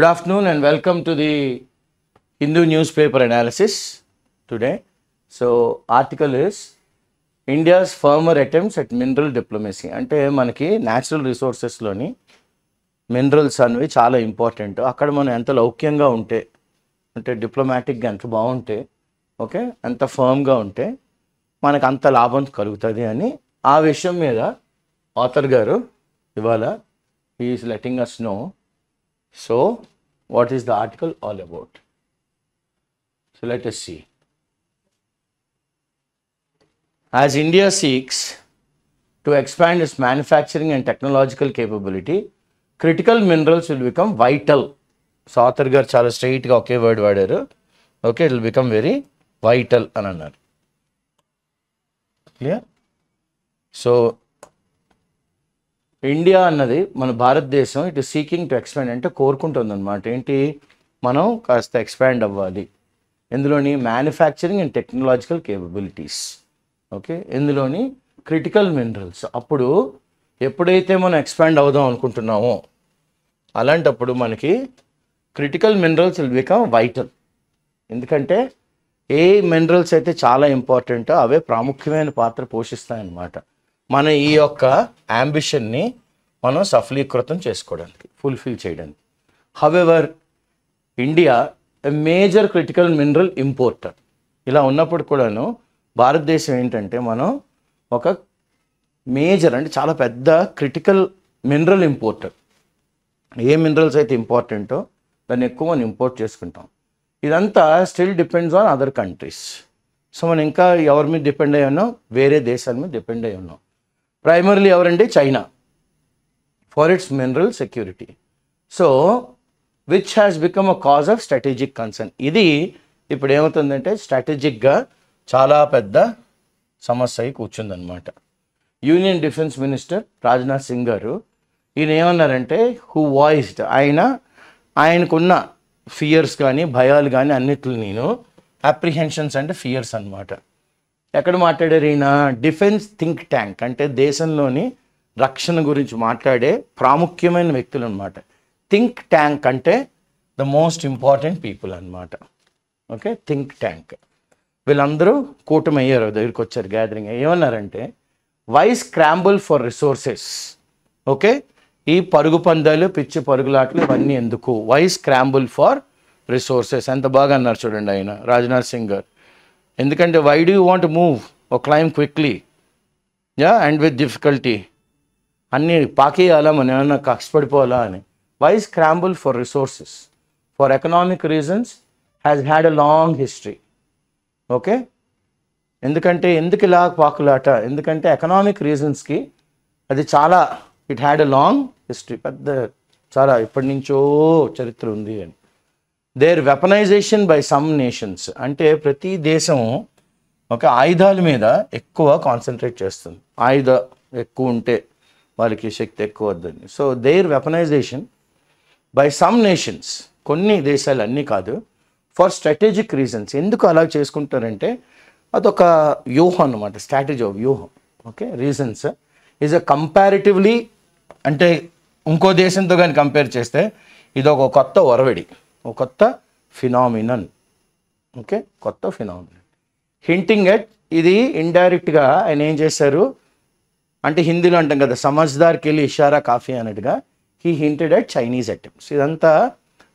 Good afternoon and welcome to the Hindu newspaper analysis today. So, article is India's firmer attempts at mineral diplomacy. అంటే మనకి natural రిసోర్సెస్లోని minerals అనేవి చాలా important. అక్కడ మనం ఎంత లౌక్యంగా ఉంటే, అంటే డిప్లొమాటిక్గా ఎంత బాగుంటే, ఓకే, ఎంత ఫర్మ్గా ఉంటే మనకు అంత లాభం కలుగుతుంది అని ఆ విషయం మీద ఆథర్ గారు ఇవాళ he is letting us know. So, what is the article all about? So, let us see. As India seeks to expand its manufacturing and technological capability, critical minerals will become vital. So, author garu chala straight ga oke word vadaru. Okay, it will become very vital అని అన్నారు. Clear? So, India అన్నది మన భారతదేశం ఇటు seeking to expand అంటే కోరుకుంటుంది అనమాట. ఏంటి, మనం కాస్త ఎక్స్పాండ్ అవ్వాలి. ఎందులోని manufacturing and technological capabilities. Okay, ఇందులోని క్రిటికల్ మినరల్స్. అప్పుడు ఎప్పుడైతే మనం ఎక్స్పాండ్ అవుదాం అనుకుంటున్నామో అలాంటప్పుడు మనకి critical minerals will become vital. ఎందుకంటే ఏ మినరల్స్ అయితే చాలా ఇంపార్టెంటో అవే ప్రాముఖ్యమైన పాత్ర పోషిస్తాయన్నమాట మన ఈ యొక్క యాంబిషన్ని మనం సఫలీకృతం చేసుకోవడానికి, ఫుల్ఫిల్ చేయడానికి. However India a major critical mineral importer. ఇలా ఉన్నప్పుడు కూడాను భారతదేశం ఏంటంటే మనం ఒక మేజర్ అంటే చాలా పెద్ద క్రిటికల్ మినరల్ ఇంపోర్టర్. ఏ మినరల్స్ అయితే ఇంపార్టెంటో దాన్ని ఎక్కువ మనం ఇంపోర్ట్ చేసుకుంటాం. ఇదంతా still depends on other countries. So మనం ఇంకా ఎవరి మీద డిపెండ్ అయ్యి ఉన్నాం, వేరే దేశాల మీద డిపెండ్ అయ్యి ఉన్నాం. ప్రైమర్లీ ఎవరండి, China for its mineral security. So which has become a cause of strategic concern. ఇది ఇప్పుడు ఏమవుతుందంటే స్ట్రాటజిక్గా చాలా పెద్ద సమస్య అయి కూర్చుందనమాట. Union defence minister Rajnath Singh గారు ఈయన ఏమన్నారంటే హూ వాయిస్డ్ ఆయనకున్న ఫియర్స్ కానీ భయాలు కానీ అన్నిట్లు నేను అప్రిహెన్షన్స్ అంటే ఫియర్స్ అనమాట. ఎక్కడ మాట్లాడారు ఈయన? డిఫెన్స్ థింక్ ట్యాంక్ అంటే దేశంలోని రక్షణ గురించి మాట్లాడే ప్రాముఖ్యమైన వ్యక్తులు అనమాట. థింక్ ట్యాంక్ అంటే ద మోస్ట్ ఇంపార్టెంట్ పీపుల్ అనమాట. ఓకే, థింక్ ట్యాంక్ వీళ్ళందరూ కూటమి అయ్యారు, దగ్గరికి వచ్చారు, గ్యాదరింగ్. ఏమన్నారంటే why scramble for resources. Okay, ఈ పరుగు పందాలు, పిచ్చి పరుగులాట్లు ఇవన్నీ ఎందుకు? Why scramble for resources. ఎంత బాగా అన్నారు చూడండి ఆయన రాజ్నాథ్ సింగ్ గారు. ఎందుకంటే why do you want move or climb quickly and with difficulty. అన్నీ పాకేయాలా, మనం ఏమన్నా కష్టపడిపోవాలా అని. Why scramble for resources for economic reasons has had a long history. Okay, ఎందుకంటే ఎందుకు ఇలా పాకులాట? ఎందుకంటే ఎకనామిక్ రీజన్స్కి అది చాలా it had a long history, పెద్ద చాలా ఇప్పటి నుంచో చరిత్ర ఉంది అని. There weaponisation by some nations అంటే ప్రతి దేశం ఒక ఆయుధాల మీద ఎక్కువ కాన్సన్ట్రేట్ చేస్తుంది. ఎక్కువ ఉంటే వాళ్ళకి శక్తి ఎక్కువ వద్దని. So there weaponisation by some nations, కొన్ని దేశాలు అన్నీ కాదు, ఫర్ స్ట్రాటజిక్ రీజన్స్. ఎందుకు అలా చేసుకుంటారంటే అదొక వ్యూహం అన్నమాట, స్ట్రాటజీ ఆఫ్ వ్యూహం. Okay, reasons is a comparatively అంటే ఇంకో దేశంతో కానీ కంపేర్ చేస్తే ఇది ఒక కొత్త ఒరవడి, ఒక కొత్త ఫినామినన్. ఓకే, కొత్త ఫినామినన్. హింటింగ్ ఎట్ ఇది ఇండైరెక్ట్గా ఆయన ఏం చేశారు అంటే హిందీలో అంటాం కదా సమజ్దార్కి వెళ్ళి ఇషారా కాఫీ అన్నట్టుగా హీ హింటెడ్ అట్ చైనీస్ అటెంప్ట్స్. ఇదంతా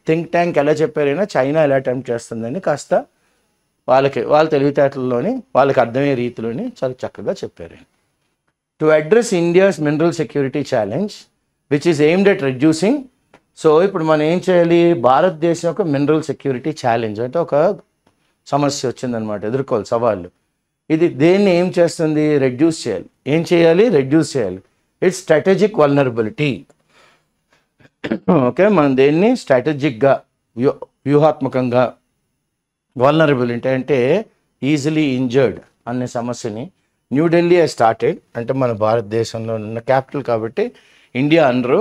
థింక్ ట్యాంక్ ఎలా చెప్పారైనా చైనా ఎలా అటెంప్ట్ చేస్తుందని కాస్త వాళ్ళ తెలివితేటల్లోని వాళ్ళకి అర్థమయ్యే రీతిలోని చాలా చక్కగా చెప్పారు. To address India's mineral security challenge which is aimed at reducing. So ఇప్పుడు మనం ఏం చేయాలి, భారతదేశం యొక్క మినరల్ సెక్యూరిటీ ఛాలెంజ్ అంటే ఒక సమస్య వచ్చిందనమాట, ఎదుర్కోవాలి సవాళ్ళు. ఇది దేన్ని ఏం చేస్తుంది, రెడ్యూస్ చేయాలి. ఏం చేయాలి, రెడ్యూస్ చేయాలి. It's strategic vulnerability. ఓకే, మనం దేన్ని స్ట్రాటజిక్గా వ్యూహాత్మకంగా వల్నరబిలిటీ అంటే ఈజీలీ ఇంజర్డ్ అనే సమస్యని న్యూఢిల్లీ స్టార్టెడ్. అంటే మన భారతదేశంలో ఉన్న క్యాపిటల్ కాబట్టి ఇండియా అందరూ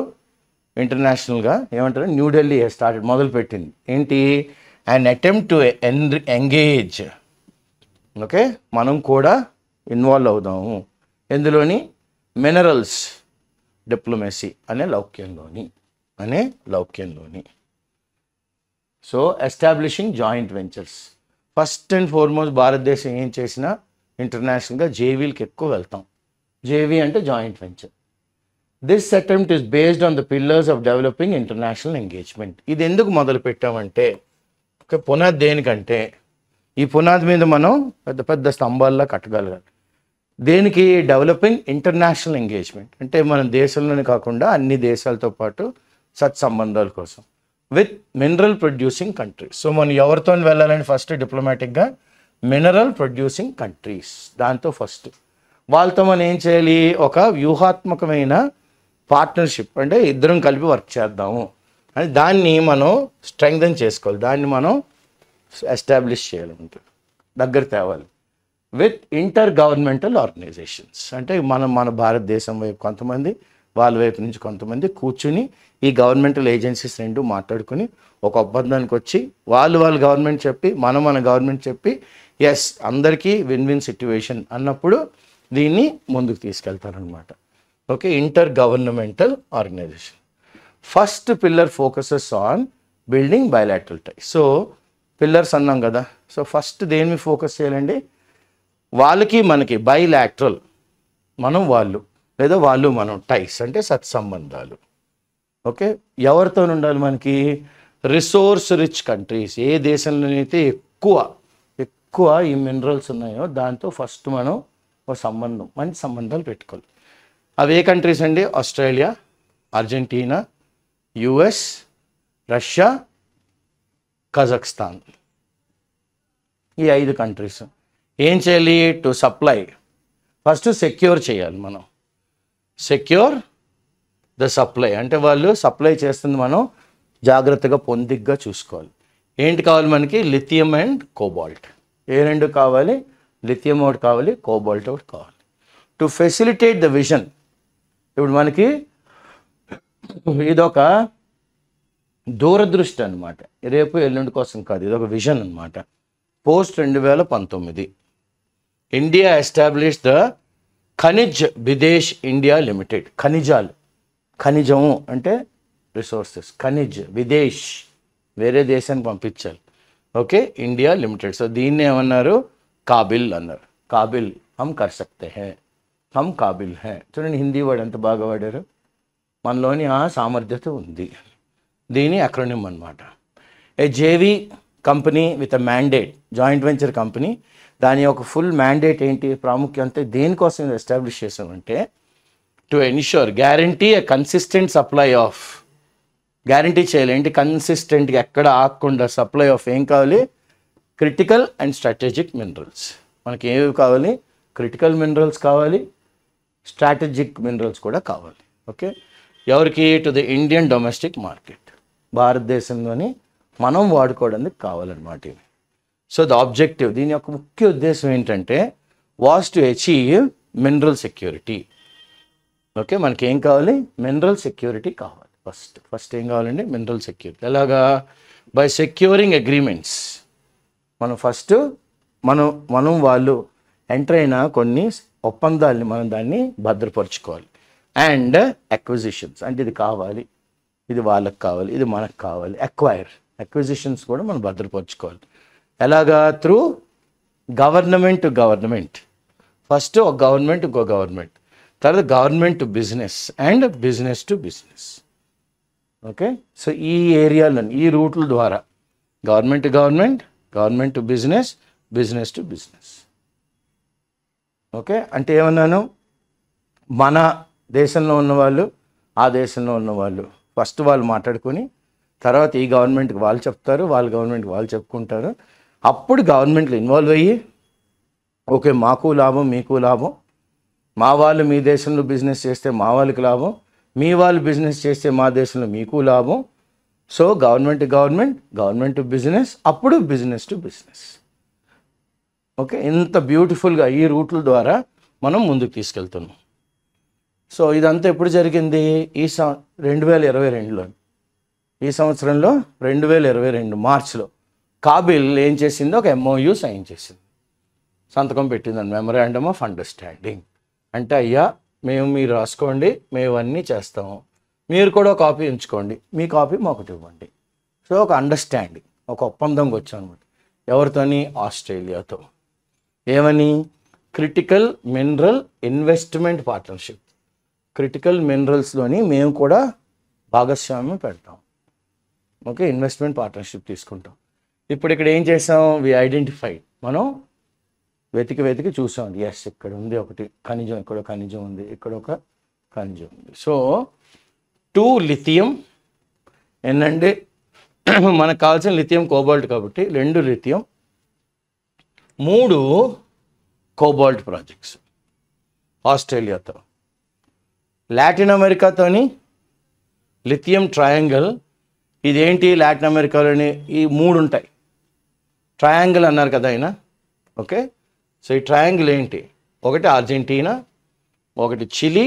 ఇంటర్నేషనల్గా ఏమంటారు న్యూఢిల్లీ స్టార్టెడ్ మొదలుపెట్టింది. ఏంటి, and attempt to engage. Okay, మనం కూడా ఇన్వాల్వ్ అవుదాము ఎందులోని మినరల్స్ డిప్లొమసీ అనే లౌక్యంలోని so establishing joint ventures. First and foremost భారతదేశం ఏం చేసినా ఇంటర్నేషనల్గా జేవీలకు ఎక్కువ వెళ్తాం. జేవీ అంటే joint venture. This attempt is based on the pillars of developing international engagement. ఇది ఎందుకు మొదలు పెట్టామంటే, ఒక పునాది దేనికంటే, ఈ పునాది మీద మనం పెద్ద పెద్ద స్తంభాల్లో కట్టగలగాలి. దేనికి? డెవలపింగ్ ఇంటర్నేషనల్ ఎంగేజ్మెంట్, అంటే మన దేశంలోనే కాకుండా అన్ని దేశాలతో పాటు సత్సంబంధాల కోసం. With mineral producing countries. So మనం ఎవరితో వెళ్ళాలని ఫస్ట్ డిప్లొమాటిక్గా మినరల్ ప్రొడ్యూసింగ్ కంట్రీస్, దాంతో ఫస్ట్ వాళ్ళతో మనం ఏం చేయాలి? ఒక వ్యూహాత్మకమైన పార్ట్నర్షిప్, అంటే ఇద్దరం కలిపి వర్క్ చేద్దాము అని దాన్ని మనం స్ట్రెంగ్థెన్ చేసుకోవాలి, దాన్ని మనం ఎస్టాబ్లిష్ చేయాలంటే దగ్గర తేవాలి. విత్ ఇంటర్ గవర్నమెంటల్ ఆర్గనైజేషన్స్, అంటే మన భారతదేశం వైపు కొంతమంది, వాళ్ళ వైపు నుంచి కొంతమంది కూర్చుని ఈ గవర్నమెంటల్ ఏజెన్సీస్ రెండు మాట్లాడుకుని ఒక ఒప్పందానికి వచ్చి వాళ్ళు గవర్నమెంట్ చెప్పి మన గవర్నమెంట్ చెప్పి ఎస్ అందరికీ విన్ విన్ సిట్యువేషన్ అన్నప్పుడు దీన్ని ముందుకు తీసుకెళ్తారనమాట. Okay, intergovernmental organisation. First pillar focuses on building bilateral ties. So pillars అన్నాం కదా, సో ఫస్ట్ దేని మీద ఫోకస్ చేయాలండి? వాళ్ళకి మనకి బైలాటరల్, మనం వాళ్ళు లేదా వాళ్ళు మనం, టైస్ అంటే సత్సంబంధాలు. ఓకే, ఎవరితో ఉండాలి మనకి? Resource rich countries. ఏ దేశంలోనైతే ఎక్కువ ఈ మినరల్స్ ఉన్నాయో దాంతో ఫస్ట్ మనం ఒక సంబంధం, మంచి సంబంధాలు పెట్టుకోవాలి. అవి ఏ కంట్రీస్ అండి? Australia, Argentina, US, Russia, Kazakhstan. ఈ 5 కంట్రీస్ ఏం చేయాలి? టు సప్లై, ఫస్ట్ సెక్యూర్ చేయాలి మనం. సెక్యూర్ ద సప్లై అంటే వాళ్ళు సప్లై చేస్తుంది మనం జాగ్రత్తగా పొందిగ్గా చూసుకోవాలి. ఏంటి కావాలి మనకి? Lithium and cobalt. ఏ రెండు కావాలి? లిథియం ఒకటి కావాలి, కోబాల్ట్ ఒకటి కావాలి. To facilitate the vision. ఇప్పుడు మనకి ఇదొక దూరదృష్టి అనమాట, రేపు ఎల్లుండి కోసం కాదు, ఇదొక విజన్ అనమాట. Post 2019 India establish the Khanij Videsh India Limited. ఖనిజాలు, ఖనిజము అంటే రిసోర్సెస్, ఖనిజ్ విదేశ్ వేరే దేశానికి పంపించాలి. Okay, India limited. సో దీన్ని ఏమన్నారు? కాబిల్ అన్నారు. కాబిల్, హమ్ కర్ సక్తే హై, హమ్ కాబిల్ హై. చూడండి హిందీ వాడు ఎంత బాగా వాడారు, మనలోని ఆ సామర్థ్యత ఉంది. దీని అక్రోనిమ్ అనమాట. A JV company with a mandate, joint venture company, దాని యొక్క ఫుల్ మ్యాండేట్ ఏంటి, ప్రాముఖ్యత దేనికోసం ఎస్టాబ్లిష్ చేసామంటే to ensure guarantee a consistent supply of, guarantee చేయాలి ఏంటి? కన్సిస్టెంట్గా ఎక్కడ ఆగకుండా సప్లై ఆఫ్ ఏం కావాలి? Critical and strategic minerals. మనకి ఏవి కావాలి? క్రిటికల్ మినరల్స్ కావాలి, స్ట్రాటజిక్ మినరల్స్ కూడా కావాలి. ఓకే, ఎవరికి? To the Indian domestic market, భారతదేశంలోని మనం వాడుకోవడానికి కావాలన్నమాట ఇవి. సో ద ఆబ్జెక్టివ్, దీని యొక్క ముఖ్య ఉద్దేశం ఏంటంటే was to achieve mineral security. Okay, మనకి ఏం కావాలి? మినరల్ సెక్యూరిటీ కావాలి. ఫస్ట్ ఏం కావాలండి? Mineral security. ఎలాగా? By securing agreements. మనం ఫస్ట్ మనం వాళ్ళు ఎంటర్ అయిన కొన్ని ఒప్పందాలని మనం దాన్ని భద్రపరుచుకోవాలి. అండ్ అక్విజిషన్స్, అంటే ఇది కావాలి, ఇది వాళ్ళకి కావాలి, ఇది మనకు కావాలి. అక్విజిషన్స్ కూడా మనం భద్రపరుచుకోవాలి. ఎలాగా? Through government to government. First ఒక గవర్నమెంట్ ఇంకో గవర్నమెంట్, తర్వాత government to business and business to business. Okay, so ఈ ఏరియాలో ఈ రూట్ల ద్వారా government to government, government to business, business to business. Okay, అంటే ఏమన్నాను? మన దేశంలో ఉన్నవాళ్ళు, ఆ దేశంలో ఉన్నవాళ్ళు ఫస్ట్ వాళ్ళు మాట్లాడుకొని, తర్వాత ఈ గవర్నమెంట్కి వాళ్ళు చెప్తారు, వాళ్ళ గవర్నమెంట్కి వాళ్ళు చెప్పుకుంటారు. అప్పుడు గవర్నమెంట్లు ఇన్వాల్వ్ అయ్యి ఓకే మాకు లాభం, మీకు లాభం, మా వాళ్ళు మీ దేశంలో బిజినెస్ చేస్తే మా వాళ్ళకి లాభం, మీ వాళ్ళు బిజినెస్ చేస్తే మా దేశంలో మీకు లాభం. So government to government, government to business, అప్పుడు బిజినెస్ టు బిజినెస్. ఓకే, ఇంత బ్యూటిఫుల్గా ఈ రూట్ల ద్వారా మనం ముందుకు తీసుకెళ్తున్నాం. సో ఇదంతా ఎప్పుడు జరిగింది? 2022లో, ఈ సంవత్సరంలో 2022 మార్చిలో కాబిల్ ఏం చేసింది? ఒక MOU సైన్ చేసింది, సంతకం పెట్టిందని, మెమరాండమ్ ఆఫ్ అండర్స్టాండింగ్. అంటే అయ్యా మేము, మీరు రాసుకోండి, మేము అన్నీ చేస్తాము, మీరు కూడా కాపీ ఉంచుకోండి, మీ కాపీ మాకు ఇవ్వండి. సో ఒక అండర్స్టాండింగ్. ఒక ఒప్పందంకి వచ్చాం అనమాట. ఎవరితోని? ఆస్ట్రేలియాతో. ఏమని? Critical mineral investment partnership. Critical మినరల్స్లోని మేము కూడా భాగస్వామ్యం పెడతాం. ఓకే, ఇన్వెస్ట్మెంట్ పార్ట్నర్షిప్ తీసుకుంటాం. ఇప్పుడు ఇక్కడ ఏం చేసాం? We identified. మనం వెతికి చూసాం. ఎస్, ఇక్కడ ఉంది ఒకటి ఖనిజం, ఇక్కడ ఖనిజం ఉంది, ఇక్కడ ఒక ఖనిజం ఉంది. సో 2 లిథియం ఏంటంటే మనకు కావాల్సిన లిథియం కోబాల్ట్ కాబట్టి 2 లిథియం, 3 కోబాల్ట్ ప్రాజెక్ట్స్ ఆస్ట్రేలియాతో. లాటిన్ అమెరికాతోని లిథియం ట్రయాంగిల్. ఇదేంటి? లాటిన్ అమెరికాలోని ఈ 3 ఉంటాయి. ట్రయాంగిల్ అన్నారు కదా ఆయన. ఓకే, సో ఈ ట్రయాంగిల్ ఏంటి? ఒకటి అర్జెంటీనా, ఒకటి చిలీ,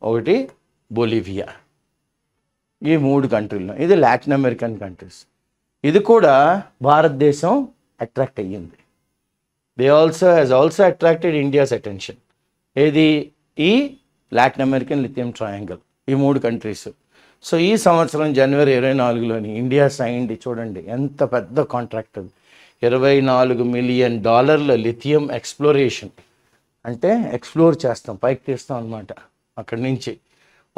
ఒకటి బొలివియా. ఈ 3 కంట్రీలు. ఇది లాటిన్ అమెరికన్ కంట్రీస్. ఇది కూడా భారతదేశం అట్రాక్ట్ అయ్యింది. has also attracted India's attention. ఏది? ఈ లాటిన్ అమెరికన్ లిథియం ట్రయాంగిల్, ఈ 3 కంట్రీస్. సో ఈ సంవత్సరం జనవరి 24లోని ఇండియా సైన్డ్. చూడండి ఎంత పెద్ద కాంట్రాక్ట్ అది. $24 మిలియన్ లిథియం ఎక్స్ప్లోరేషన్. అంటే ఎక్స్ప్లోర్ చేస్తాం, పైకి తీస్తాం అనమాట. అక్కడి నుంచి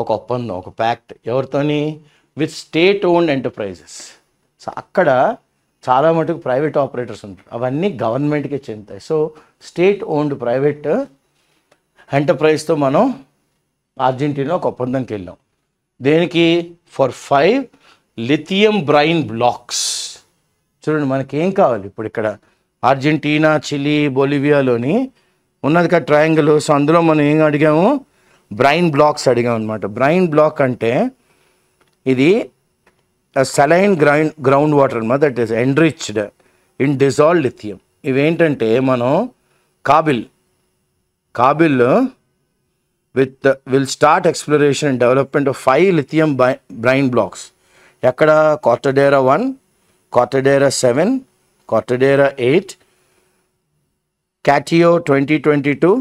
ఒక ఒప్పందం, ఒక ప్యాక్ట్. ఎవరితోని? With state owned enterprises. So అక్కడ చాలా మటుకు ప్రైవేట్ ఆపరేటర్స్ ఉంటారు, అవన్నీ గవర్నమెంట్కే చెందుతాయి. సో స్టేట్ ఓన్డ్ ప్రైవేట్ ఎంటర్ప్రైజ్తో మనం అర్జెంటీనా ఒక ఒప్పందంకి వెళ్ళాం. దేనికి? For 5 lithium brine blocks. చూడండి మనకేం కావాలి ఇప్పుడు ఇక్కడ అర్జెంటీనా, చిలీ, బొలివియాలోని ఉన్నది కదా ట్రయాంగిల్. సో అందులో మనం ఏం అడిగాము? బ్రైన్ బ్లాక్స్ అడిగాం అనమాట. బ్రైన్ బ్లాక్ అంటే ఇది saline గ్రౌండ్ వాటర్ అనమాట. That is enriched in dissolved lithium. ఇవేంటంటే మనం Kaabil will start exploration and development of 5 lithium brine blocks. ఎక్కడ? కార్టడేరా 1, కార్టడేరా 7, కార్టడేరా 8, క్యాటియో 2022,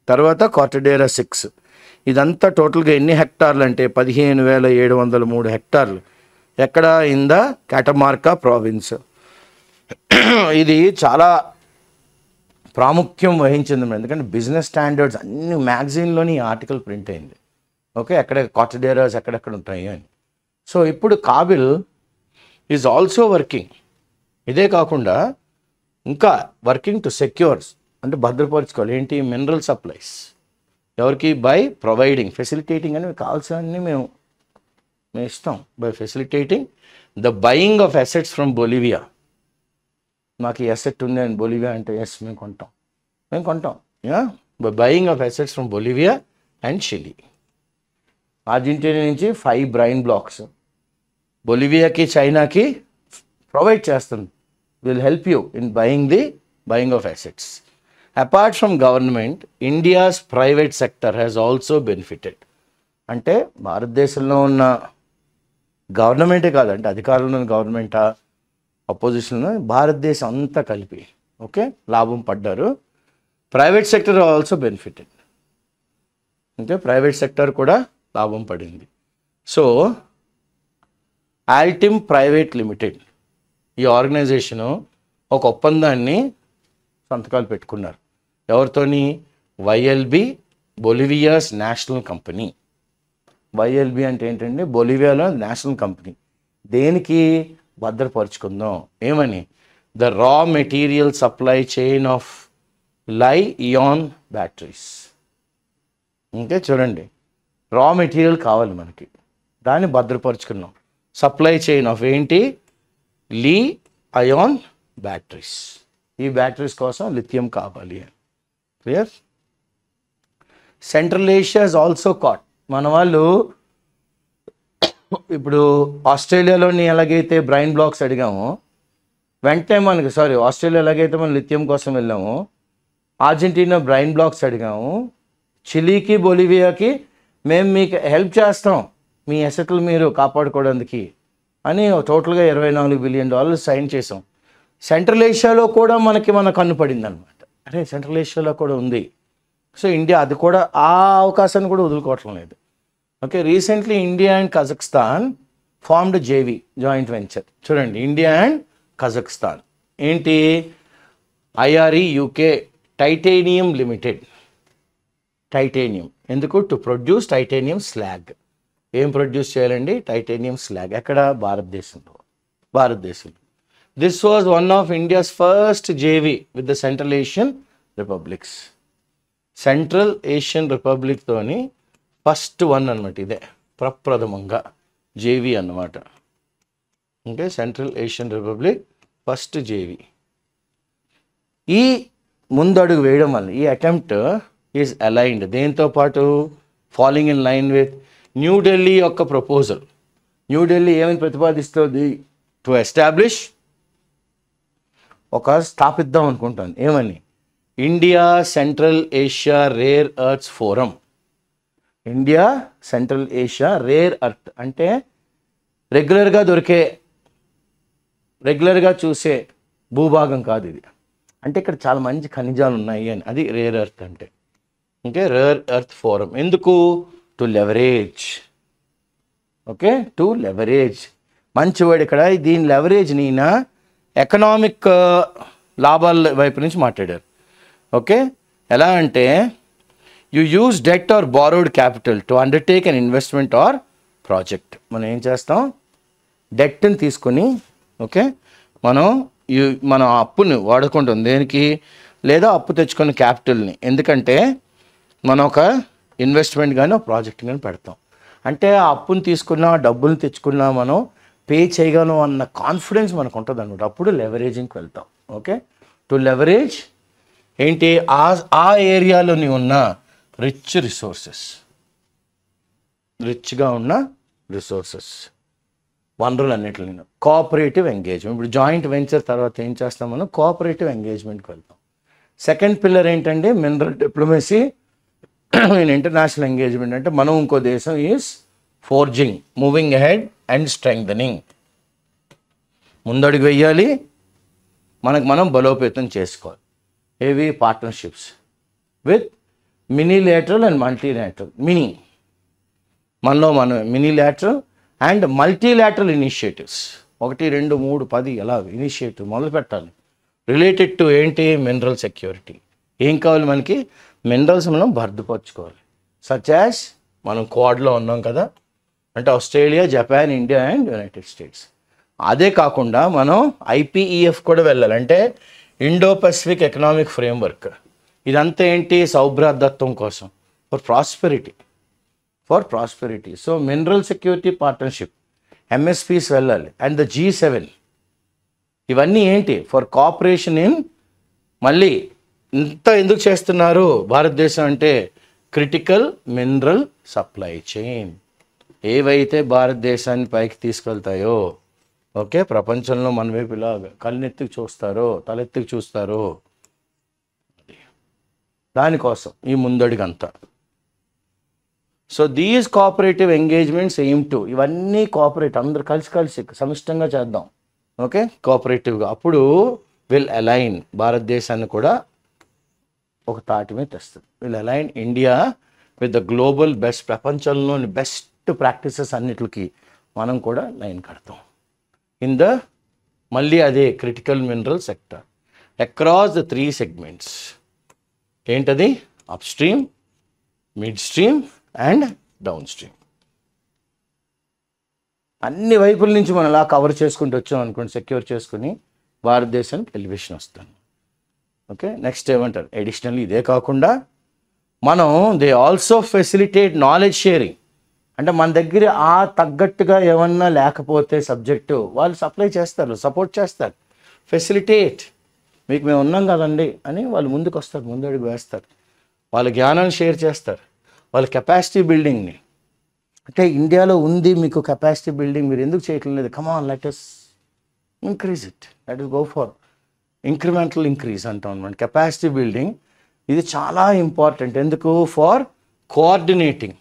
తర్వాత కార్టడేరా 6. ఇదంతా టోటల్గా ఎన్ని హెక్టార్లు అంటే 15,703 హెక్టార్లు. ఎక్కడ? In the Catamarca province. ఇది చాలా ప్రాముఖ్యం వహించింది, ఎందుకంటే బిజినెస్ స్టాండర్డ్స్ అన్ని మ్యాగజైన్లోని ఆర్టికల్ ప్రింట్ అయింది. ఓకే, అక్కడ కార్టడేరాస్ ఎక్కడెక్కడ ఉంటాయి అని. సో ఇప్పుడు కాబిల్ ఈజ్ ఆల్సో వర్కింగ్. ఇదే కాకుండా ఇంకా వర్కింగ్ టు సెక్యూర్స్, అంటే భద్రపరచుకోవాలి. ఏంటి? Mineral supplies. ఎవరికి? బై ప్రొవైడింగ్, ఫెసిలిటేటింగ్ అని కావాల్సినవన్నీ మేము ఇస్తాం. By facilitating the buying of assets from Bolivia. మాకు ఈ అసెట్ ఉంది అని బొలివియా అంటే ఎస్ మేము కొంటాం. By buying of assets from Bolivia and Chile. Argentina నుంచి 5 బ్రైన్ బ్లాక్స్ బొలివియాకి, చైనాకి ప్రొవైడ్ చేస్తుంది. Will help you in buying of assets. Apart from government, India's private sector has also benefited. అంటే భారతదేశంలో ఉన్న గవర్నమెంటే కాదంటే అధికారంలో ఉన్న గవర్నమెంటా, అపోజిషన్లో, భారతదేశం అంతా కలిపి ఓకే లాభం పడ్డారు. Private sector also benefited. అంటే ప్రైవేట్ సెక్టర్ కూడా లాభం పడింది. సో ఆల్టిమ్ ప్రైవేట్ లిమిటెడ్ ఈ ఆర్గనైజేషను ఒక ఒప్పందాన్ని సంతకాలు పెట్టుకున్నారు. ఎవరితోని? వైఎల్బి, బొలివియాస్ నేషనల్ కంపెనీ. వైఎల్బి అంటే ఏంటంటే బొలివియాలో నేషనల్ కంపెనీ. దేనికి? భద్రపరుచుకుందాం. ఏమని? The raw material supply chain of lithium batteries. అంటే చూడండి, రా మెటీరియల్ కావాలి మనకి, దాన్ని భద్రపరుచుకున్నాం. సప్లై చైన్ ఆఫ్ ఏంటి? Lithium batteries. ఈ బ్యాటరీస్ కోసం లిథియం కావాలి. Clear? Central Asia is also caught. మన వాళ్ళు ఇప్పుడు ఆస్ట్రేలియాలోని ఎలాగైతే బ్రైన్ బ్లాక్స్ అడిగామో వెంటనే మనకి ఆస్ట్రేలియా ఎలాగైతే మనం లిథియం కోసం వెళ్ళాము, అర్జెంటీనా బ్రైన్ బ్లాక్స్ అడిగాము, చిలీకి, బొలివియాకి మేము మీకు హెల్ప్ చేస్తాం మీ అసెట్లు మీరు కాపాడుకోవడానికి అని టోటల్గా $24 బిలియన్ సైన్ చేసాం. సెంట్రల్ ఏషియాలో కూడా మన కన్ను పడింది అనమాట. అరే సెంట్రల్ ఏషియాలో కూడా ఉంది. సో ఇండియా అది కూడా ఆ అవకాశాన్ని కూడా వదులుకోవటం లేదు. Okay, recently India and Kazakhstan formed JV joint venture. చూడండి, ఇండియా అండ్ కజాఖ్స్తాన్. ఏంటి? IRE UK Titanium Limited. Titanium ఎందుకు? To produce titanium slag. ఏం ప్రొడ్యూస్ చేయాలండి? Titanium slag. ఎక్కడ? భారతదేశంలో. This was one of India's first JV with the Central Asian republics. Central Asian రిపబ్లిక్తోని first one అనమాట. ఇదే ప్రప్రథమంగా జేవీ అన్నమాట. Okay, Central Asian republic first JV. ఈ ముందడుగు వేయడం వల్ల ఈ అటెంప్ట్ ఈజ్ అలైన్డ్ దేంతో పాటు? Following in line with New Delhi యొక్క ప్రపోజల్. న్యూఢిల్లీ ఏమని ప్రతిపాదిస్తుంది? టు ఎస్టాబ్లిష్, స్థాపిద్దాం అనుకుంటుంది. ఏమని? India Central Asia rare earths forum. India Central Asia rare earth అంటే రెగ్యులర్గా చూసే భూభాగం కాదు ఇది. అంటే ఇక్కడ చాలా మంచి ఖనిజాలు ఉన్నాయి అని, అది రేర్ ఎర్త్ అంటే. Okay, rare earth forum. ఎందుకు? To leverage. Okay, to leverage మంచి వర్డ్ ఇక్కడ. దీని లెవరేజ్ ఈయన ఎకనామిక్ లాభాల వైపు నుంచి మాట్లాడారు. ఓకే, ఎలా అంటే you use debt or borrowed capital to undertake an investment or project. మనం ఏం చేస్తాం? డెట్ని తీసుకొని, ఓకే, మనం అప్పుని వాడుకుంటాం దేనికి? లేదా అప్పు తెచ్చుకున్న క్యాపిటల్ని. ఎందుకంటే మనం ఒక ఇన్వెస్ట్మెంట్ కానీ ఒక ప్రాజెక్ట్ కానీ పెడతాం. అంటే ఆ అప్పుని తీసుకున్నా డబ్బులు తెచ్చుకున్నా మనం పే చేయగలం అన్న కాన్ఫిడెన్స్ మనకు ఉంటుంది అనమాట. అప్పుడు లెవరేజింగ్కి వెళ్తాం. ఓకే, టు లెవరేజ్ ఏంటి? ఆ ఏరియాలోని ఉన్న రిచ్గా ఉన్న రిసోర్సెస్ వనరులు అన్నిటిని. Cooperative engagement. ఇప్పుడు జాయింట్ వెంచర్ తర్వాత ఏం చేస్తాం? మనం కోఆపరేటివ్ ఎంగేజ్మెంట్కి వెళ్తాం. సెకండ్ పిల్లర్ ఏంటంటే mineral diplomacy in international engagement. అంటే మనం ఇంకో దేశం is forging, moving ahead and strengthening. ముందడుగు వెయ్యాలి, మనం బలోపేతం చేసుకోవాలి. ఏవి? Partnerships with minilateral and multilateral. మనం మినీలేటరల్ అండ్ మల్టీలేటరల్ ఇనిషియేటివ్స్ 1, 2, 3, 10 ఎలా ఇనిషియేటివ్ మొదలు పెట్టాలి. రిలేటెడ్ టు ఏంటి? Mineral security. ఏం కావాలి మనకి? మినరల్స్ మనం భద్రపరచుకోవాలి. సచ్ యాజ్ మనం క్వాడ్లో ఉన్నాం కదా, అంటే Australia, Japan, India and United states. అదే కాకుండా మనం ఐపీఈఎఫ్ కూడా వెళ్ళాలి. అంటే ఇండో పసిఫిక్ ఎకనామిక్ ఫ్రేమ్వర్క్. ఇదంతా ఏంటి? సౌభ్రాతత్వం కోసం, for prosperity. So mineral security partnership, MSPs వెళ్ళాలి. అండ్ ద G7 ఇవన్నీ ఏంటి? For cooperation in. మళ్ళీ ఇంత ఎందుకు చేస్తున్నారు భారతదేశం అంటే? Critical mineral supply chain. ఏవైతే భారతదేశాన్ని పైకి తీసుకెళ్తాయో, ఓకే, ప్రపంచంలో మన వైపు ఇలా కళ్ళెత్తుకు చూస్తారో, తలెత్తుకు చూస్తారో, దానికోసం ఈ ముందడుగంతా. So these cooperative engagements aim to, ఇవన్నీ అందరూ కలిసి సమిష్టంగా చేద్దాం. ఓకే, కోఆపరేటివ్గా. అప్పుడు విల్ అలైన్ భారతదేశాన్ని కూడా ఒక తాటి మీద తెస్తుంది. Will align India with the global best. ప్రపంచంలోని బెస్ట్ ప్రాక్టీసెస్ అన్నిటికి మనం కూడా లైన్ కడతాం. మళ్ళీ అదే critical mineral sector across the 3 segments. ఏంటది? Upstream, midstream and downstream. అన్ని వైపుల నుంచి మనం అలా కవర్ చేసుకుంటూ వచ్చాం అనుకోండి, సెక్యూర్ చేసుకుని భారతదేశానికి ఎలివేషన్ వస్తాను. ఓకే, నెక్స్ట్ ఏమంటారు? అడిషనల్లీ ఇదే కాకుండా they also facilitate knowledge sharing. అంటే మన దగ్గర తగ్గట్టుగా ఏమన్నా లేకపోతే సబ్జెక్టు వాళ్ళు సప్లై చేస్తారు, సపోర్ట్ చేస్తారు. ఫెసిలిటేట్, మీకు మేము ఉన్నాం కదండి అని వాళ్ళు ముందుకు వస్తారు, ముందడుగు వేస్తారు. వాళ్ళ జ్ఞానాన్ని షేర్ చేస్తారు, వాళ్ళ కెపాసిటీ బిల్డింగ్ని. అంటే ఇండియాలో ఉంది మీకు కెపాసిటీ బిల్డింగ్, మీరు ఎందుకు చేయటం లేదు? Come on, let us increase it, let us go for incremental increase అంటాం అనమాట. కెపాసిటీ బిల్డింగ్ ఇది చాలా ఇంపార్టెంట్. ఎందుకు? For coordinating.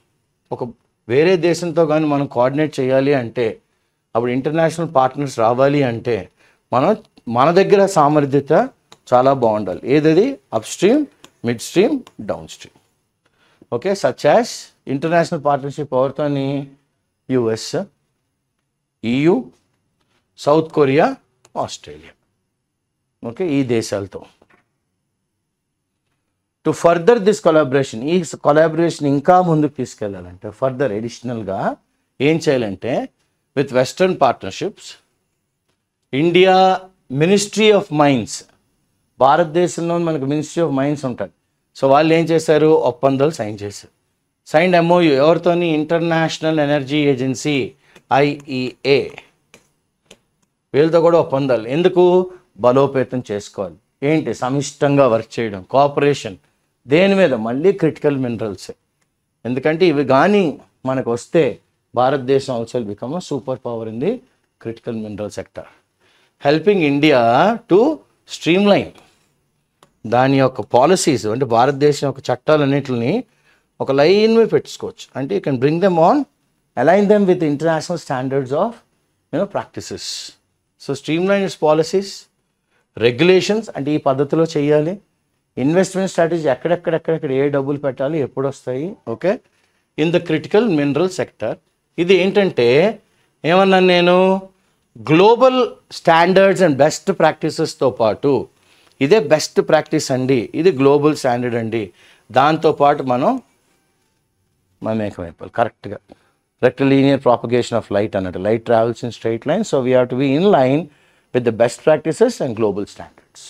ఒక వేరే దేశంతో కానీ మనం కోఆర్డినేట్ చేయాలి అంటే, అప్పుడు ఇంటర్నేషనల్ పార్ట్నర్స్ రావాలి అంటే మన దగ్గర సామర్థ్యత చాలా బాగుండాలి. ఏదది? Upstream, midstream, downstream. Okay, such as international partnership ఎవరితోని? US, EU, South Korea, Australia. Okay, ఈ దేశాలతో. టు ఫర్దర్ దిస్ కొలాబరేషన్, ఈ కొలాబరేషన్ ఇంకా ముందుకు తీసుకెళ్ళాలంటే ఫర్దర్ ఎడిషనల్గా ఏం చేయాలంటే with western partnerships, India ministry of mines, భారతదేశంలో మనకు మినిస్ట్రీ ఆఫ్ మైన్స్ ఉంటుంది. సో వాళ్ళు ఏం చేశారు, ఒప్పందాలు సైన్ చేశారు. సైన్డ్ ఎంఓయూ ఎవరితోని, ఇంటర్నేషనల్ ఎనర్జీ ఏజెన్సీ IEA, వీళ్ళతో కూడా ఒప్పందాలు. ఎందుకు, బలోపేతం చేసుకోవాలి. ఏంటి, సమిష్టంగా వర్క్ చేయడం, కోఆపరేషన్. దేని మీద, మళ్ళీ క్రిటికల్ మినరల్స్. ఎందుకంటే ఇవి కానీ మనకు వస్తే భారతదేశం also become a super power in the critical mineral sector, helping India to streamline దాని యొక్క పాలసీస్. అంటే భారతదేశం యొక్క చట్టాలన్నింటిని ఒక లైన్ మీద పెట్టుకోవచ్చు. అంటే you can bring them on, align them with international standards of practices. So streamline it's policies, regulations, అంటే ఈ పద్ధతిలో చేయాలి. ఇన్వెస్ట్మెంట్ స్ట్రాటజీ, ఎక్కడెక్కడ ఏ డబ్బులు పెట్టాలి, ఎప్పుడు వస్తాయి. Okay, in the critical mineral sector. ఇది ఏంటంటే ఏమన్నాను నేను, గ్లోబల్ స్టాండర్డ్స్ అండ్ బెస్ట్ ప్రాక్టీసెస్తో పాటు ఇదే బెస్ట్ ప్రాక్టీస్ అండి, ఇది గ్లోబల్ స్టాండర్డ్ అండి. దాంతోపాటు మనం ఏకమైపోవాలి కరెక్ట్గా. rectilinear propagation of light అన్నట్టు, light travels in straight line, so we have to be in line with the best practices and global standards.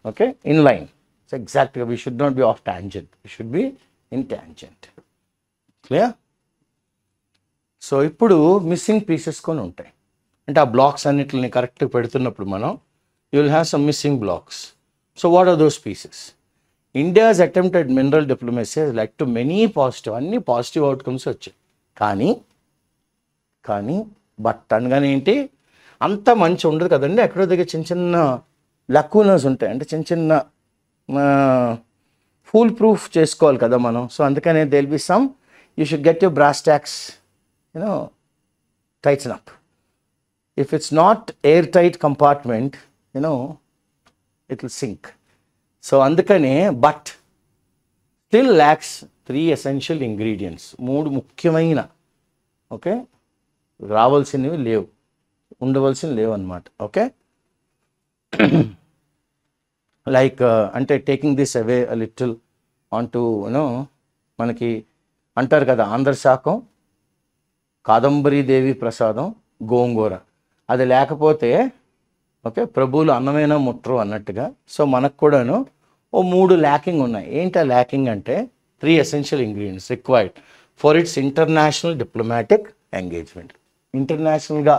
Okay, in line. So exactly, we should not be off tangent, we should be in tangent. Clear? So ఇప్పుడు missing pieces కొన్ని ఉంటాయి. అంటే ఆ blocks అన్నిటిని కరెక్ట్గా పెడుతున్నప్పుడు మనం you will have some missing blocks. So what are those pieces? India's attempt at mineral diplomacy has led to many positive, అన్ని పాజిటివ్ అవుట్కమ్స్ వచ్చాయి. కానీ బట్ అనగానే ఏంటి, అంత మంచి ఉండదు కదండి. ఎక్కడో దగ్గర చిన్న లక్కూనర్స్ ఉంటాయి. అంటే చిన్న ఫుల్ ప్రూఫ్ చేసుకోవాలి కదా మనం. సో అందుకనే they will be some, you should get your brass tax tighten up. If it's not airtight compartment, it will sink. So andukane, but still lacks 3 essential ingredients. 3 ముఖ్యమైన ఓకే రావాల్సినవి లేవు, ఉండవలసినవి లేవు అన్నమాట. Okay, like అంటే taking this away a little on to మనకి అంటారు కదా, ఆంధ్ర శాఖం, కాదంబరీ దేవి ప్రసాదం, గోంగూర. అది లేకపోతే ఓకే ప్రభువులు అన్నమైన ముట్రు అన్నట్టుగా. సో మనకు కూడాను 3 ల్యాకింగ్ ఉన్నాయి. ఏంటి ఆ ల్యాకింగ్ అంటే 3 essential ingredients required for its international diplomatic engagement. ఇంటర్నేషనల్గా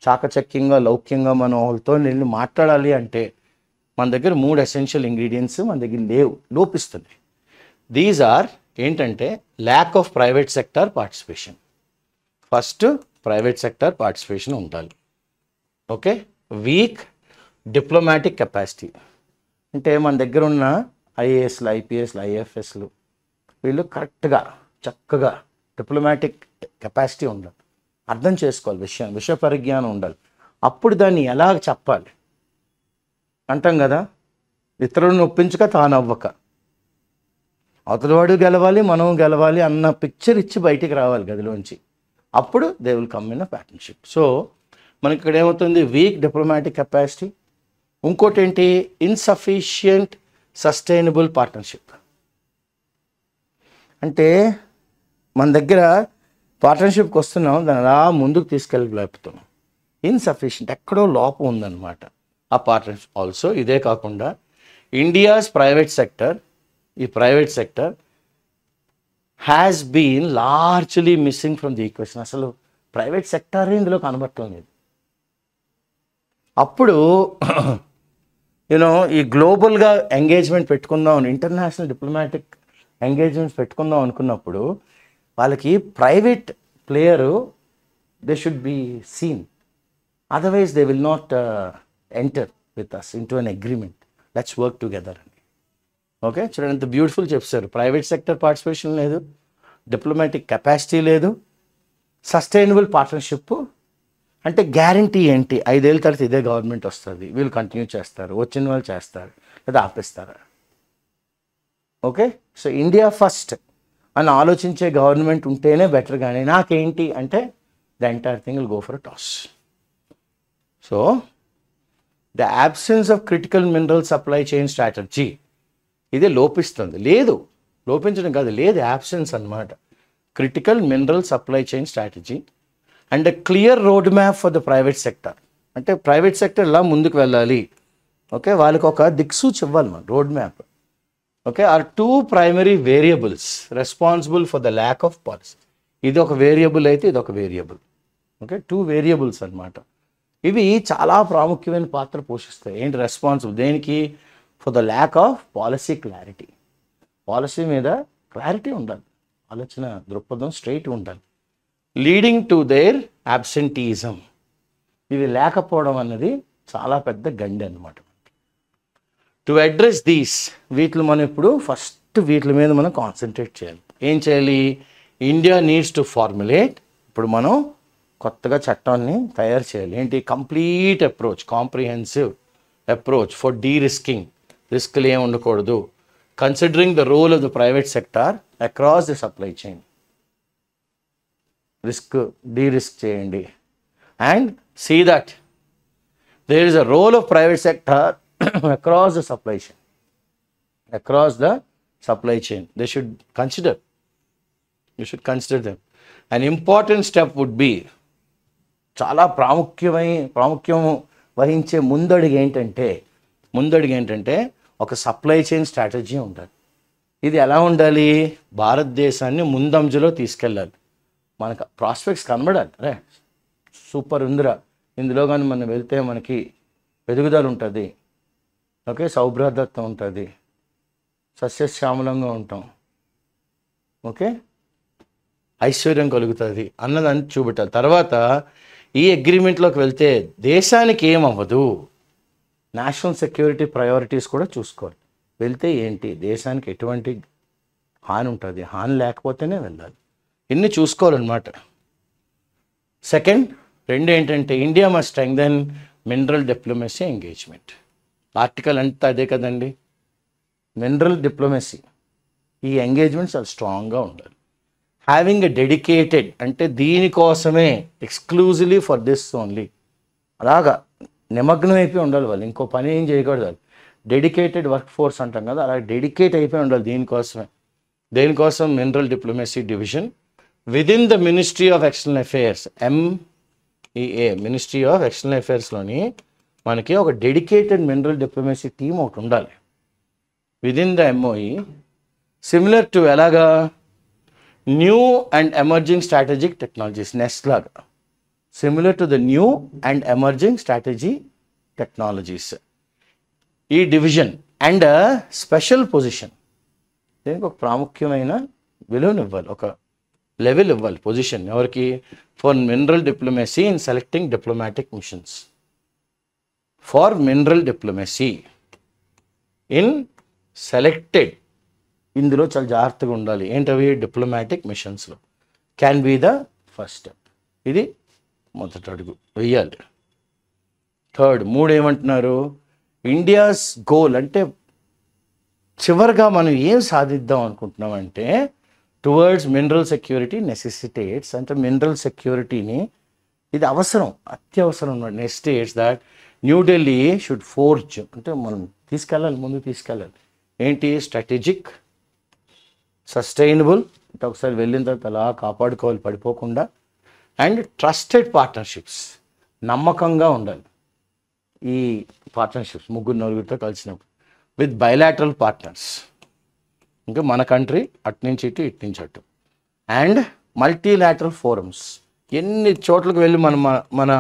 చాకచక్యంగా లౌక్యంగా మనం వాళ్ళతో వెళ్ళి మాట్లాడాలి అంటే మన దగ్గర 3 essential ingredients మన దగ్గర లోపిస్తుంది. దీస్ ఆర్ ఏంటంటే lack of private sector participation. First private sector participation ఉండాలి. ఓకే, వీక్ డిప్లొమాటిక్ కెపాసిటీ, అంటే మన దగ్గర ఉన్న ఐఏఎస్లు, ఐపీఎస్లు, ఐఎఫ్ఎస్లు వీళ్ళు కరెక్ట్గా చక్కగా డిప్లొమాటిక్ కెపాసిటీ ఉండాలి, అర్థం చేసుకోవాలి, విషయ పరిజ్ఞానం ఉండాలి. అప్పుడు దాన్ని ఎలా చెప్పాలి అంటాం కదా, ఇతరులను ఒప్పించక తాను అవ్వక, అవతలవాడు గెలవాలి మనం గెలవాలి అన్న పిక్చర్ ఇచ్చి బయటికి రావాలి గదిలోంచి. అప్పుడు they will come in a partnership. So మనకి ఇక్కడ ఏమవుతుంది, వీక్ డిప్లొమాటిక్ కెపాసిటీ. ఇంకోటి ఏంటి, ఇన్సఫిషియంట్ సస్టైనబుల్ పార్ట్నర్షిప్. అంటే మన దగ్గర పార్ట్నర్షిప్కి వస్తున్నాం, దాన్ని అలా ముందుకు తీసుకెళ్ళలేకపోతున్నాం. ఇన్సఫిషియంట్, ఎక్కడో లోపం ఉందన్నమాట ఆ పార్ట్నర్షిప్. ఆల్సో ఇదే కాకుండా ఇండియాస్ ప్రైవేట్ సెక్టర్, ఈ private sector has been largely missing from the equation. అసలు ప్రైవేట్ సెక్టారే ఇందులో కనబడటం లేదు. అప్పుడు ఈ గ్లోబల్గా ఎంగేజ్మెంట్ పెట్టుకుందాం, ఇంటర్నేషనల్ డిప్లొమాటిక్ ఎంగేజ్మెంట్స్ పెట్టుకుందాం అనుకున్నప్పుడు వాళ్ళకి private player they should be seen, otherwise they will not enter with us into an agreement, let's work together అని. ఓకే, చూడండి ఎంత బ్యూటిఫుల్ చెప్తారు. ప్రైవేట్ సెక్టర్ పార్టిసిపేషన్ లేదు, డిప్లొమాటిక్ కెపాసిటీ లేదు, సస్టైనబుల్ పార్ట్నర్షిప్. అంటే గ్యారంటీ ఏంటి, 5 ఏళ్ళ తర్వాత ఇదే గవర్నమెంట్ వస్తుంది, వీళ్ళు కంటిన్యూ చేస్తారు, వచ్చిన వాళ్ళు చేస్తారు లేదా ఆపేస్తారా. ఓకే, సో ఇండియా ఫస్ట్ అని ఆలోచించే గవర్నమెంట్ ఉంటేనే బెటర్. కానీ నాకేంటి అంటే the entire thing will go for toss. So the absence of critical mineral supply chain strategy, ఇది లోపిస్తుంది. లేదు, లోపించడం కాదు, లేదు, యాబ్సెన్స్ అన్నమాట. Critical mineral supply chain strategy and clear road map for the private sector. అంటే ప్రైవేట్ సెక్టర్ ఇలా ముందుకు వెళ్ళాలి, ఓకే, వాళ్ళకి ఒక దిక్సూచి ఇవ్వాలి మనం, road map. Okay, are 2 primary variables responsible for the lack of policy. ఇది ఒక వేరియబుల్ అయితే ఇది ఒక వేరియబుల్. ఓకే, 2 వేరియబుల్స్ అన్నమాట. ఇవి చాలా ప్రాముఖ్యమైన పాత్ర పోషిస్తాయి. ఏంటి రెస్పాన్సిబుల్ దేనికి? For the lack of policy clarity. Policy మీద క్లారిటీ ఉండాలి, ఆలోచన దృక్పథం స్ట్రైట్ ఉండాలి. లీడింగ్ టు దేర్ అబ్సెంటీజం, ఇది లేకపోవడం అన్నది చాలా పెద్ద గండి అన్నమాట. టు అడ్రస్ దీస్, వీటిని మనం ఇప్పుడు ఫస్ట్ వీటి మీద మనం కాన్సన్ట్రేట్ చేయాలి. ఏం చేయాలి? ఇండియా నీడ్స్ టు ఫార్ములేట్, ఇప్పుడు మనం కొత్తగా చట్టాన్ని తయారు చేయాలి. ఏంటి? Complete approach, comprehensive approach for derisking, రిస్క్లు ఏమి ఉండకూడదు. Considering the role of the private sector across the supply chain, risk derisk చేయండి. And see that there is a role of private sector across the supply chain, across the supply chain. They should consider, you should consider them. An important step would be, చాలా ప్రాముఖ్యం వహించే ముందడుగు ఏంటంటే ఒక supply chain strategy ఉండాలి. ఇది ఎలా ఉండాలి? భారతదేశాన్ని ముందంజలో తీసుకెళ్ళాలి. మనకు ప్రాస్పెక్ట్స్ కనబడాలి, అరే సూపర్ ఉందిరా, ఇందులో కానీ మనం వెళ్తే మనకి ఎదుగుదల ఉంటుంది, ఓకే, సౌభ్రాతత్వం ఉంటుంది, సస్యశ్యామలంగా ఉంటాం, ఓకే, ఐశ్వర్యం కలుగుతుంది అన్నదాన్ని చూపెట్టాలి. తర్వాత ఈ అగ్రిమెంట్లోకి వెళ్తే దేశానికి ఏమవ్వదు, నేషనల్ సెక్యూరిటీ ప్రయారిటీస్ కూడా చూసుకోవాలి. వెళ్తే ఏంటి, దేశానికి ఎటువంటి హాని ఉంటుంది, హాని లేకపోతేనే వెళ్ళాలి, ఇన్ని చూసుకోవాలన్నమాట. సెకండ్, రెండు ఏంటంటే India must strengthen mineral diplomacy engagement. Article అంతా అదే కదండి, మినరల్ డిప్లొమసీ, ఈ ఎంగేజ్మెంట్ చాలా స్ట్రాంగ్గా ఉండాలి. హ్యావింగ్ ఎ డెడికేటెడ్, అంటే దీనికోసమే ఎక్స్క్లూజివ్లీ ఫర్ దిస్ ఓన్లీ, అలాగా నిమగ్నం అయిపోయి ఉండాలి వాళ్ళు, ఇంకో పని ఏం చేయకూడదు. వాళ్ళు డెడికేటెడ్ వర్క్ ఫోర్స్ అంటాం కదా, అలా డెడికేట్ అయిపోయి ఉండాలి దీనికోసమే. దేనికోసం? Mineral diplomacy division within the ministry of external affairs, MEA, ministry of external అఫైర్స్లోని మనకి ఒక డెడికేటెడ్ మినరల్ డిప్లొమసీ టీమ్ ఒకటి ఉండాలి within the MOE. Similar to ఎలాగా? New and emerging strategic technologies, next లాగా similar to the new and emerging strategy technologies. ఈ division and special position, దీనికి ఒక ప్రాముఖ్యమైన విలువనివ్వాలి, ఒక లెవెల్ ఇవ్వాలి, పొజిషన్ ఎవరికి? For mineral diplomacy in selecting diplomatic missions. For mineral diplomacy in selected, ఇందులో చాలా జాగ్రత్తగా ఉండాలి. ఏంటవి? డిప్లొమాటిక్ మిషన్స్లో. Can be the first step, ఇది మొదటి అడుగు వెయ్యాలి. థర్డ్, 3 ఏమంటున్నారు? ఇండియాస్ గోల్, అంటే చివరిగా మనం ఏం సాధిద్దాం అనుకుంటున్నామంటే టువర్డ్స్ మినరల్ సెక్యూరిటీ నెసెసిటేట్స్, అంటే మినరల్ సెక్యూరిటీని ఇది అవసరం, అత్యవసరం. నెసెసిటేట్స్ దట్ న్యూఢిల్లీ షుడ్ ఫోర్జ్, అంటే మనం తీసుకెళ్ళాలి, ముందుకు తీసుకెళ్ళాలి. ఏంటి? స్ట్రాటజిక్, సస్టైనబుల్, అంటే ఒకసారి వెళ్ళిన తర్వాత అలా కాపాడుకోవాలి పడిపోకుండా. అండ్ ట్రస్టెడ్ పార్ట్నర్షిప్స్, నమ్మకంగా ఉండాలి ఈ పార్ట్నర్షిప్స్, 3-4తో కలిసినప్పుడు. విత్ బైలాటరల్ పార్ట్నర్స్, ఇంకా మన కంట్రీ అటు నుంచి ఇటు, ఇటు నుంచి అటు. అండ్ మల్టీలాటరల్ ఫోరమ్స్, ఎన్ని చోట్లకు వెళ్ళి మన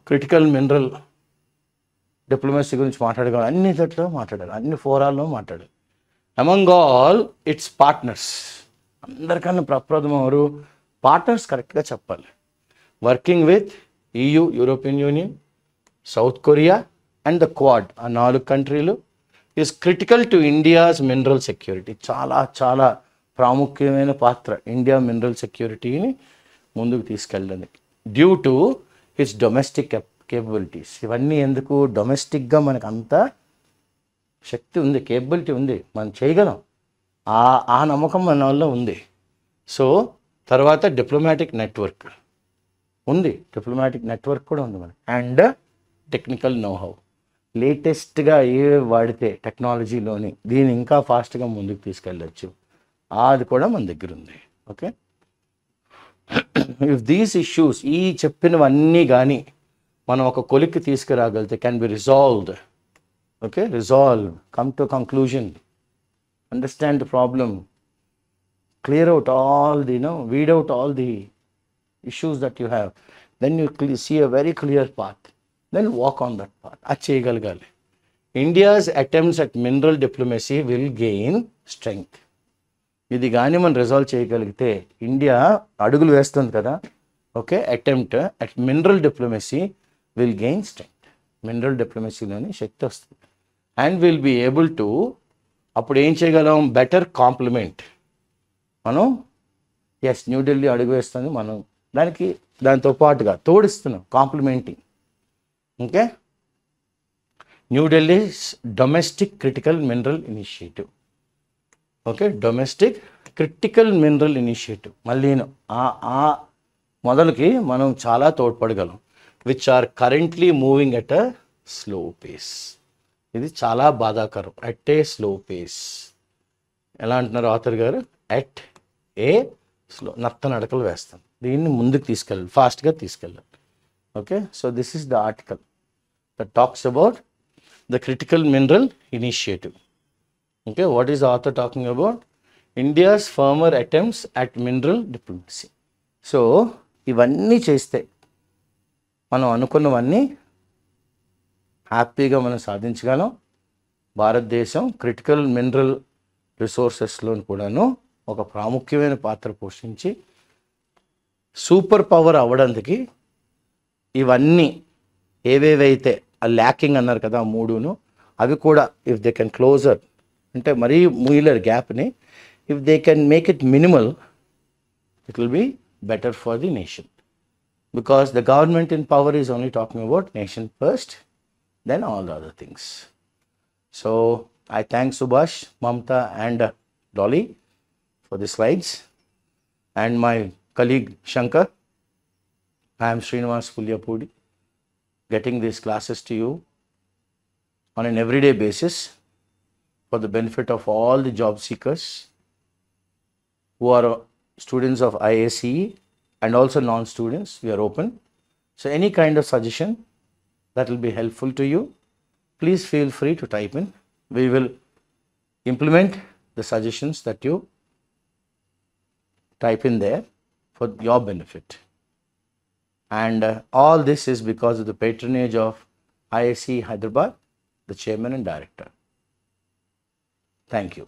క్రిటికల్ మినరల్ డిప్లొమసీ గురించి మాట్లాడగలం, అన్ని చోట్ల మాట్లాడాలి, అన్ని ఫోరాల్లో మాట్లాడాలి. అమంగ్ ఆల్ ఇట్స్ పార్ట్నర్స్, అందరికన్నా ప్రప్రథమం ఎవరు? పార్ట్నర్స్ కరెక్ట్గా చెప్పాలి. Working with EU, European Union, South Korea and the Quad, ఆ 4 కంట్రీలు is critical to India's mineral security. చాలా చాలా ప్రాముఖ్యమైన పాత్ర ఇండియా మినరల్ సెక్యూరిటీని ముందుకు తీసుకెళ్ళండి. Due to its domestic capabilities. ఇవన్నీ ఎందుకు? డొమెస్టిక్గా మనకు అంత శక్తి ఉంది, కేపబిలిటీ ఉంది, మనం చేయగలం, ఆ నమ్మకం మన వల్ల ఉంది. సో తర్వాత డిప్లొమాటిక్ నెట్వర్క్ ఉంది, డిప్లొమాటిక్ నెట్వర్క్ కూడా ఉంది మనకి. అండ్ టెక్నికల్ నోహౌ, లేటెస్ట్గా ఏ వాడితే టెక్నాలజీలోని దీన్ని ఇంకా ఫాస్ట్గా ముందుకు తీసుకెళ్ళచ్చు, అది కూడా మన దగ్గర ఉంది. ఓకే, ఇఫ్ దీస్ ఇష్యూస్ ఈ చెప్పినవన్నీ కానీ మనం ఒక కొలిక్కి తీసుకురాగలిగితే can be resolved. Okay, resolve, come to conclusion, understand the problem, clear out all the, weed out all the issues that you have, then you see a very clear path, then walk on that path. అది చేయగలగాలి. India's attempts at mineral diplomacy will gain strength. ఇది కానీ మనం resolve చేయగలిగితే India అడుగులు వేస్తుంది కదా. Okay, attempt at mineral diplomacy will gain strength. Mineral డిప్లొమసీలోని శక్తి వస్తుంది. And will be able to, అప్పుడు ఏం చేయగలం, బెటర్ కాంప్లిమెంట్. మనం ఎస్ న్యూఢిల్లీ అడుగు వేస్తుంది, మనం దాంతో పాటుగా తోడిస్తున్నాం, complementing. Okay, New Delhi domestic critical mineral initiative. Okay, domestic critical mineral initiative మళ్ళీ ఆ మొదలుకి మనం చాలా తోడ్పడగలం, which are currently moving at a slow pace. ఇది చాలా బాధాకరం, ఎట్ ఏ స్లో పేస్. ఎలా అంటున్నారు ఆథర్ గారు, ఎట్ ఏ స్లో, నడకలు వేస్తాం. దీన్ని ముందుకు తీసుకెళ్ళాలి, ఫాస్ట్గా తీసుకెళ్ళాలి. Okay, so this is the article that talks about the critical mineral initiative. Okay, what is the author talking about? India's firmer attempts at mineral diplomacy. So, ఇవన్నీ చేస్తే మనం అనుకున్నవన్నీ హ్యాపీగా మనం సాధించగలం. భారతదేశం క్రిటికల్ మినరల్ రిసోర్సెస్లో కూడాను ఒక ప్రాముఖ్యమైన పాత్ర పోషించి సూపర్ పవర్ అవ్వడానికి ఇవన్నీ ఏవేవైతే ల్యాకింగ్ అన్నారు కదా, మూడును, అవి కూడా ఇఫ్ దే కెన్ క్లోజర్, అంటే మరీ మూయలేరు గ్యాప్ని, if they can make it minimal, it will be better for the nation. Because the government in power is only talking about nation first, then all the other things. So I thank Subhash, Mamata and Dolly for the slides, and my colleague Shankar. I am Srinivas Pulyapudi, getting these classes to you on an everyday basis for the benefit of all the job seekers who are students of IACE and also non-students. We are open. So any kind of suggestion that will be helpful to you, please feel free to type in. We will implement the suggestions that you type in there for your benefit. And all this is because of the patronage of IISc Hyderabad, the chairman and director. Thank you.